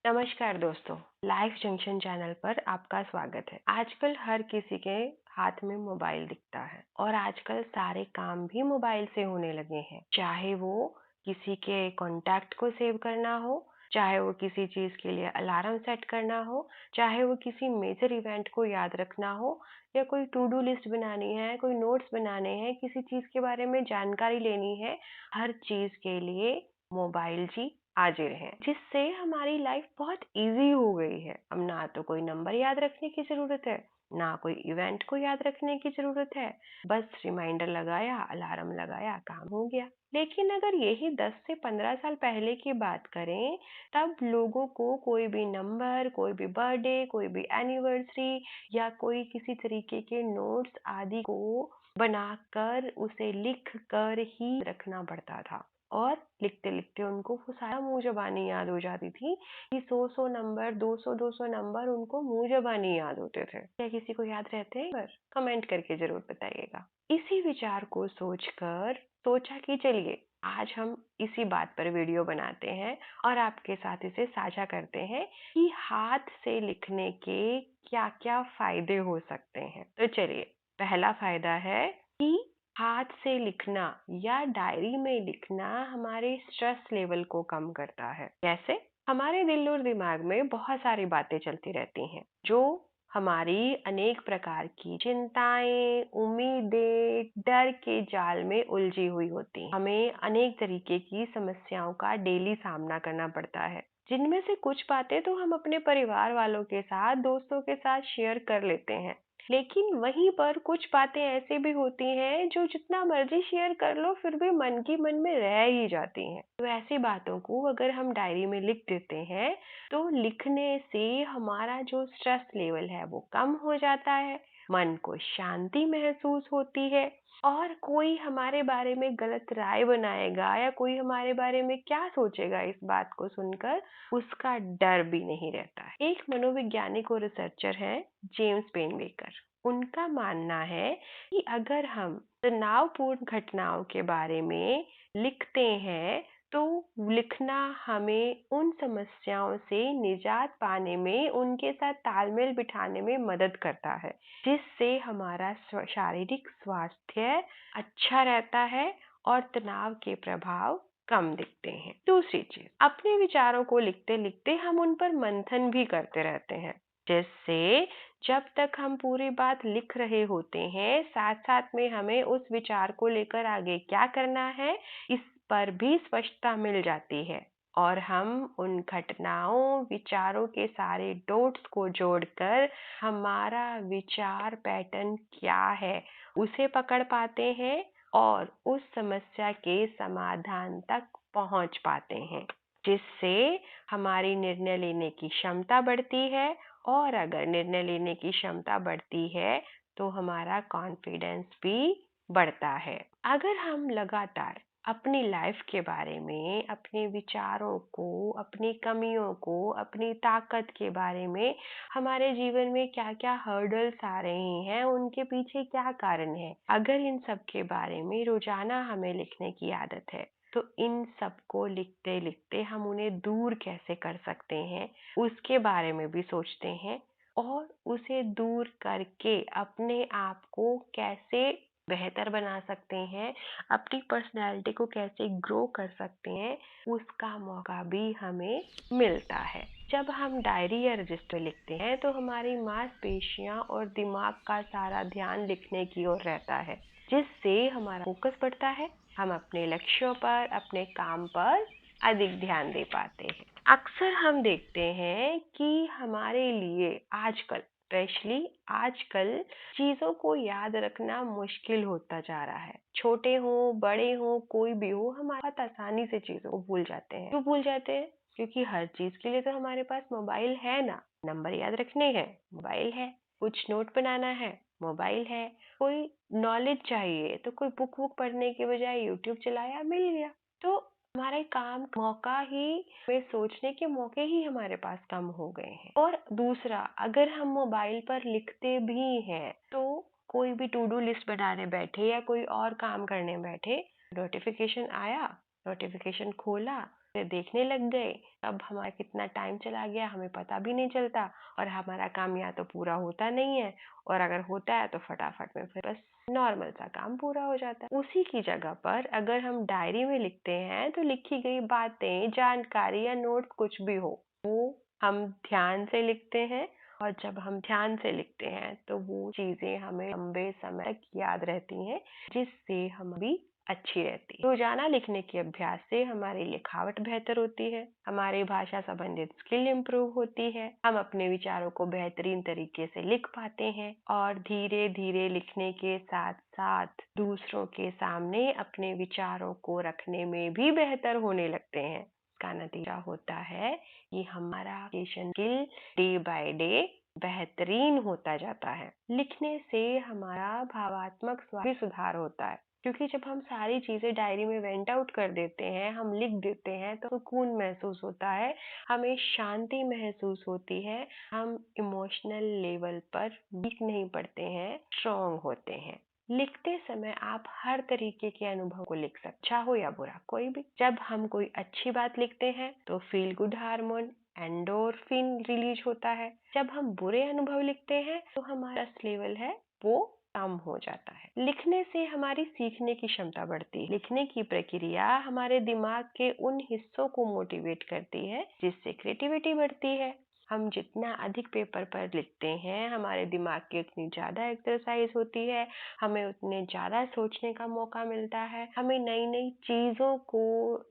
नमस्कार दोस्तों, life junction channel पर आपका स्वागत है। आजकल हर किसी के हाथ में मोबाइल दिखता है और आजकल सारे काम भी मोबाइल से होने लगे हैं। चाहे वो किसी के कॉन्टैक्ट को सेव करना हो, चाहे वो किसी चीज के लिए अलार्म सेट करना हो, चाहे वो किसी मेजर इवेंट को याद रखना हो या कोई टू डू लिस्ट बनानी है, कोई नोट्स बनाने हैं, किसी चीज के बारे में जानकारी लेनी है, हर चीज के लिए मोबाइल जी हाजिर हैं, जिससे हमारी लाइफ बहुत इजी हो गई है। अब ना तो कोई नंबर याद रखने की जरूरत है, ना कोई इवेंट को याद रखने की जरूरत है। बस रिमाइंडर लगाया, अलार्म लगाया, काम हो गया। लेकिन अगर यही 10 से 15 साल पहले की बात करें, तब लोगों को कोई भी नंबर, कोई भी बर्थडे, कोई भी एनिवर्सरी या कोई किसी तरीके के नोट्स आदि को बनाकर उसे लिख कर ही रखना पड़ता था। और लिखते लिखते उनको वो सारा मुंह जबानी याद हो जाती थी कि 100 नंबर, 200 नंबर उनको मुंह जबानी याद होते थे। क्या किसी को याद रहते हैं? पर कमेंट करके जरूर बताइएगा। इसी विचार को सोचकर सोचा कि चलिए आज हम इसी बात पर वीडियो बनाते हैं और आपके साथ इसे साझा करते हैं कि हाथ से लिखने के क्या क्या फायदे हो सकते हैं। तो चलिए, पहला फायदा है कि हाथ से लिखना या डायरी में लिखना हमारे स्ट्रेस लेवल को कम करता है। कैसे? हमारे दिल और दिमाग में बहुत सारी बातें चलती रहती हैं जो हमारी अनेक प्रकार की चिंताएं, उम्मीदें, डर के जाल में उलझी हुई होती हैं। हमें अनेक तरीके की समस्याओं का डेली सामना करना पड़ता है, जिनमें से कुछ बातें तो हम अपने परिवार वालों के साथ, दोस्तों के साथ शेयर कर लेते हैं। लेकिन वहीं पर कुछ बातें ऐसी भी होती हैं जो जितना मर्जी शेयर कर लो फिर भी मन की मन में रह ही जाती हैं। तो ऐसी बातों को अगर हम डायरी में लिख देते हैं तो लिखने से हमारा जो स्ट्रेस लेवल है वो कम हो जाता है, मन को शांति महसूस होती है और कोई हमारे बारे में गलत राय बनाएगा या कोई हमारे बारे में क्या सोचेगा इस बात को सुनकर, उसका डर भी नहीं रहता है। एक मनोवैज्ञानिक और रिसर्चर है, जेम्स पेनवेकर। उनका मानना है कि अगर हम तनावपूर्ण घटनाओं के बारे में लिखते हैं तो लिखना हमें उन समस्याओं से निजात पाने में, उनके साथ तालमेल बिठाने में मदद करता है, जिससे हमारा शारीरिक स्वास्थ्य अच्छा रहता है और तनाव के प्रभाव कम दिखते हैं। दूसरी चीज, अपने विचारों को लिखते लिखते हम उन पर मंथन भी करते रहते हैं, जिससे जब तक हम पूरी बात लिख रहे होते हैं, साथ साथ में हमें उस विचार को लेकर आगे क्या करना है इस पर भी स्पष्टता मिल जाती है और हम उन घटनाओं, विचारों के सारे डॉट्स को जोड़कर हमारा विचार पैटर्न क्या है उसे पकड़ पाते हैं और उस समस्या के समाधान तक पहुंच पाते हैं, जिससे हमारी निर्णय लेने की क्षमता बढ़ती है और अगर निर्णय लेने की क्षमता बढ़ती है तो हमारा कॉन्फिडेंस भी बढ़ता है। अगर हम लगातार अपनी लाइफ के बारे में, अपने विचारों को, अपनी कमियों को, अपनी ताकत के बारे में, हमारे जीवन में क्या-क्या हर्डल्स आ रहे हैं, उनके पीछे क्या कारण है, अगर इन सब के बारे में रोजाना हमें लिखने की आदत है, तो इन सब को लिखते लिखते हम उन्हें दूर कैसे कर सकते हैं, उसके बारे में भी सोचते हैं और उसे दूर करके अपने आप को कैसे बेहतर बना सकते हैं, अपनी पर्सनैलिटी को कैसे ग्रो कर सकते हैं, उसका मौका भी हमें मिलता है। जब हम डायरी या रजिस्टर लिखते हैं तो हमारी मांसपेशियां और दिमाग का सारा ध्यान लिखने की ओर रहता है, जिससे हमारा फोकस बढ़ता है, हम अपने लक्ष्यों पर, अपने काम पर अधिक ध्यान दे पाते हैं। अक्सर हम देखते हैं कि हमारे लिए आजकल, स्पेशली आजकल, चीजों को याद रखना मुश्किल होता जा रहा है। छोटे हो, बड़े हो, कोई भी हो, हम बहुत आसानी से चीजों को भूल जाते हैं। क्यों भूल जाते हैं? क्योंकि हर चीज के लिए तो हमारे पास मोबाइल है ना। नंबर याद रखने हैं, मोबाइल है। कुछ नोट बनाना है, मोबाइल है। कोई नॉलेज चाहिए तो कोई बुक वुक पढ़ने के बजाय यूट्यूब चलाया, मिल गया। तो हमारे काम मौका ही, वे सोचने के मौके ही हमारे पास कम हो गए हैं। और दूसरा, अगर हम मोबाइल पर लिखते भी हैं तो कोई भी टू डू लिस्ट बनाने बैठे या कोई और काम करने बैठे, नोटिफिकेशन आया, नोटिफिकेशन खोला देखने लग गए, अब हमारा कितना टाइम चला गया हमें पता भी नहीं चलता, और हमारा काम या तो पूरा होता नहीं है, और अगर होता है तो फटाफट में फिर बस नॉर्मल सा काम पूरा हो जाता है। उसी की जगह पर अगर हम डायरी में लिखते हैं तो लिखी गई बातें, जानकारी या नोट कुछ भी हो, वो हम ध्यान से लिखते हैं, और जब हम ध्यान से लिखते हैं तो वो चीजें हमें लंबे समय तक याद रहती हैं, जिससे हम भी अच्छी रहती है। रोजाना लिखने के अभ्यास से हमारी लिखावट बेहतर होती है, हमारी भाषा संबंधित स्किल इम्प्रूव होती है, हम अपने विचारों को बेहतरीन तरीके से लिख पाते हैं, और धीरे धीरे लिखने के साथ साथ दूसरों के सामने अपने विचारों को रखने में भी बेहतर होने लगते हैं। इसका नतीजा होता है कि हमारा communication skill day by day बेहतरीन होता जाता है। लिखने से हमारा भावात्मक स्वास्थ्य भी सुधार होता है, क्योंकि जब हम सारी चीजें डायरी में वेंट आउट कर देते हैं, हम लिख देते हैं, तो सुकून महसूस होता है, हमें शांति महसूस होती है, हम इमोशनल लेवल पर वीक नहीं पड़ते हैं, स्ट्रॉन्ग होते हैं। लिखते समय आप हर तरीके के अनुभव को लिख सकते, अच्छा हो या बुरा, कोई भी। जब हम कोई अच्छी बात लिखते हैं तो feel good hormone endorphin release होता है। जब हम बुरे अनुभव लिखते हैं तो हमारा स्ट्रेस लेवल है वो कम हो जाता है। लिखने से हमारी सीखने की क्षमता बढ़ती है। लिखने की प्रक्रिया हमारे दिमाग के उन हिस्सों को मोटिवेट करती है जिससे क्रिएटिविटी बढ़ती है। हम जितना अधिक पेपर पर लिखते हैं, हमारे दिमाग की उतनी ज्यादा एक्सरसाइज होती है, हमें उतने ज्यादा सोचने का मौका मिलता है, हमें नई नई चीजों को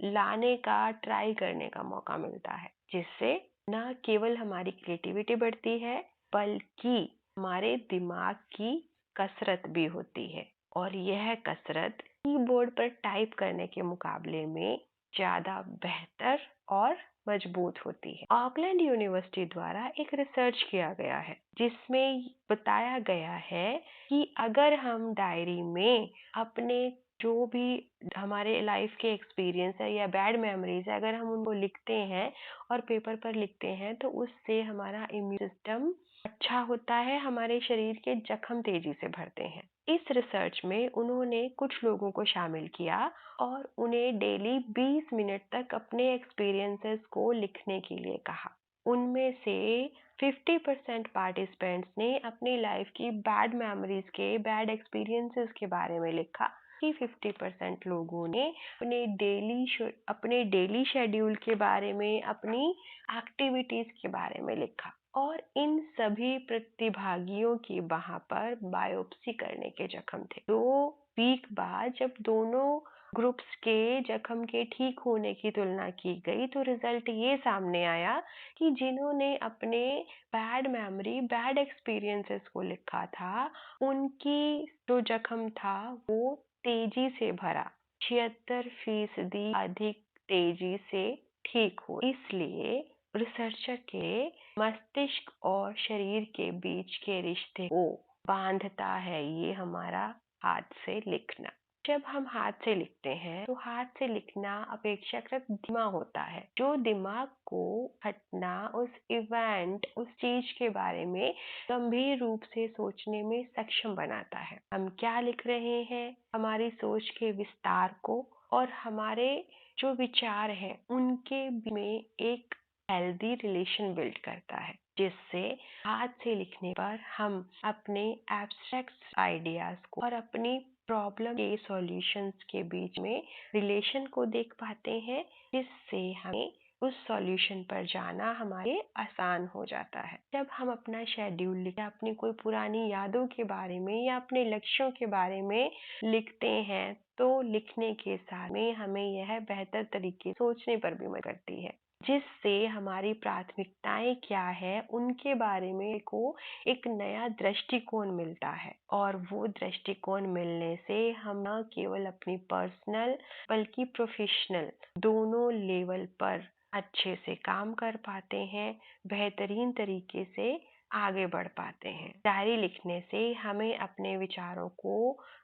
लाने का, ट्राई करने का मौका मिलता है, जिससे न केवल हमारी क्रिएटिविटी बढ़ती है बल्कि हमारे दिमाग की कसरत भी होती है, और यह कसरत कीबोर्ड पर टाइप करने के मुकाबले में ज्यादा बेहतर और मजबूत होती है। ऑकलैंड यूनिवर्सिटी द्वारा एक रिसर्च किया गया है जिसमें बताया गया है कि अगर हम डायरी में अपने जो भी हमारे लाइफ के एक्सपीरियंस है या बैड मेमोरीज है, अगर हम उनको लिखते हैं और पेपर पर लिखते हैं, तो उससे हमारा इम्यून सिस्टम अच्छा होता है, हमारे शरीर के जख्म तेजी से भरते हैं। इस रिसर्च में उन्होंने कुछ लोगों को शामिल किया और उन्हें डेली 20 मिनट तक अपने एक्सपीरियंसेस को लिखने के लिए कहा। उनमें से 50% पार्टिसिपेंट्स ने अपनी लाइफ की बैड मेमोरीज के, बैड एक्सपीरियंसेस के बारे में लिखा, कि 50% लोगों ने अपने डेली शेड्यूल के बारे में, अपनी एक्टिविटीज के बारे में लिखा। और इन सभी प्रतिभागियों की वहां पर बायोप्सी करने के जख्म थे। 2 वीक बाद जब दोनों ग्रुप्स के जख्म के ठीक होने की तुलना की गई, तो रिजल्ट ये सामने आया कि जिन्होंने अपने बैड मेमोरी, बैड एक्सपीरियंसेस को लिखा था, उनकी जो जख्म था वो तेजी से भरा, 76% अधिक तेजी से ठीक हो। इसलिए रिसर्चर के मस्तिष्क और शरीर के बीच के रिश्ते को बांधता है ये हमारा हाथ से लिखना। जब हम हाथ से लिखते हैं तो हाथ से लिखना अपेक्षाकृत धीमा होता है, जो दिमाग को घटना, उस इवेंट, उस चीज के बारे में गंभीर रूप से सोचने में सक्षम बनाता है। हम क्या लिख रहे हैं, हमारी सोच के विस्तार को और हमारे जो विचार हैं उनके में एक हेल्दी रिलेशन बिल्ड करता है, जिससे हाथ से लिखने पर हम अपने एब्स्ट्रैक्ट आइडियाज को और अपनी प्रॉब्लम के सॉल्यूशंस के बीच में रिलेशन को देख पाते हैं, जिससे हमें उस सॉल्यूशन पर जाना हमारे आसान हो जाता है। जब हम अपना शेड्यूल लिखते हैं, अपनी कोई पुरानी यादों के बारे में या अपने लक्ष्यों के बारे में लिखते हैं, तो लिखने के साथ में हमें यह बेहतर तरीके से सोचने पर भी मदद करती है, जिससे हमारी प्राथमिकताएं क्या है उनके बारे में को एक नया दृष्टिकोण मिलता है। और वो दृष्टिकोण मिलने से हम न केवल अपनी पर्सनल बल्कि प्रोफेशनल दोनों लेवल पर अच्छे से काम कर पाते हैं, बेहतरीन तरीके से आगे बढ़ पाते हैं। डायरी लिखने से हमें अपने विचारों को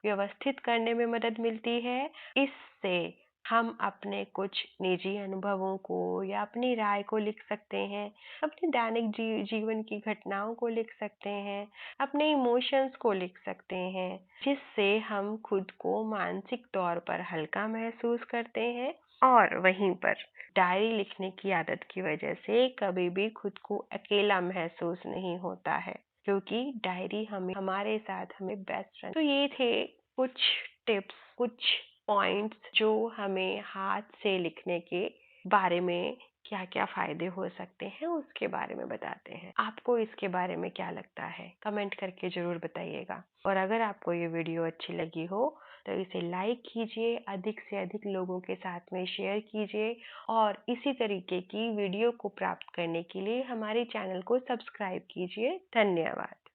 व्यवस्थित करने में मदद मिलती है। इससे हम अपने कुछ निजी अनुभवों को या अपनी राय को लिख सकते हैं, अपने दैनिक जीवन की घटनाओं को लिख सकते हैं, अपने इमोशंस को लिख सकते हैं, जिससे हम खुद को मानसिक तौर पर हल्का महसूस करते हैं। और वहीं पर डायरी लिखने की आदत की वजह से कभी भी खुद को अकेला महसूस नहीं होता है, क्योंकि डायरी हमें हमारे साथ हमें बेस्ट फ्रेंड। तो ये थे कुछ टिप्स, कुछ पॉइंट्स जो हमें हाथ से लिखने के बारे में क्या क्या फायदे हो सकते हैं उसके बारे में बताते हैं। आपको इसके बारे में क्या लगता है, कमेंट करके जरूर बताइएगा। और अगर आपको ये वीडियो अच्छी लगी हो तो इसे लाइक कीजिए, अधिक से अधिक लोगों के साथ में शेयर कीजिए, और इसी तरीके की वीडियो को प्राप्त करने के लिए हमारे चैनल को सब्सक्राइब कीजिए। धन्यवाद।